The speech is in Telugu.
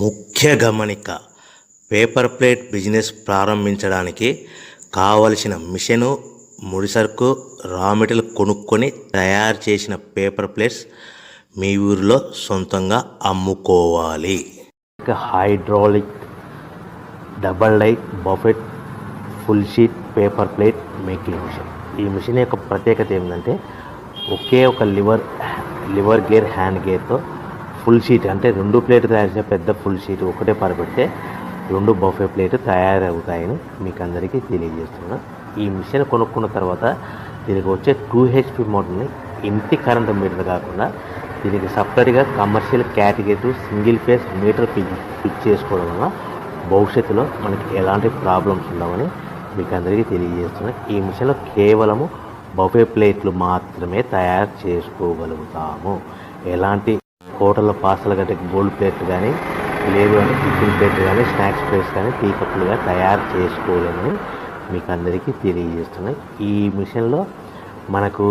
ముఖ్య గమనిక: పేపర్ ప్లేట్ బిజినెస్ ప్రారంభించడానికి కావలసిన మిషను, ముడిసరుకు, రా మెటీరియల్ కొనుక్కొని తయారు చేసిన పేపర్ ప్లేట్స్ మీ ఊరిలో సొంతంగా అమ్ముకోవాలి. Hydraulic double die buffet full sheet paper plate making machine. ఈ మిషన్ యొక్క ప్రత్యేకత ఏంటంటే ఒకే ఒక లివర్ గేర్, హ్యాండ్ గేర్తో ఫుల్ షీట్ అంటే 2 ప్లేట్ తయారు చేసే పెద్ద ఫుల్ షీట్ ఒకటే పరబెడితే 2 బఫే ప్లేట్ తయారవుతాయని మీకు అందరికీ తెలియజేస్తున్నాను. ఈ మిషన్ కొనుక్కున్న తర్వాత దీనికి వచ్చే 2 HP మోటార్ని ఇంటి కరెంటు మీటర్ కాకుండా దీనికి సపరేట్గా commercial category single phase metre fix చేసుకోవడం వల్ల భవిష్యత్తులో మనకి ఎలాంటి ప్రాబ్లమ్స్ ఉండవని మీకు అందరికీ తెలియజేస్తున్నాను. ఈ మిషన్లో కేవలము బఫే ప్లేట్లు మాత్రమే తయారు చేసుకోగలుగుతాము. ఎలాంటి హోటల్లో పార్సల్ కంటే గోల్డ్ ప్లేట్ కానీ, లేదు అంటే టిఫిన్ ప్లేట్ కానీ, స్నాక్స్ ప్లేట్స్ కానీ, టీ కప్పులుగా తయారు చేసుకోలేమని మీకు అందరికీ తెలియజేస్తున్నాయి. ఈ మిషన్లో మనకు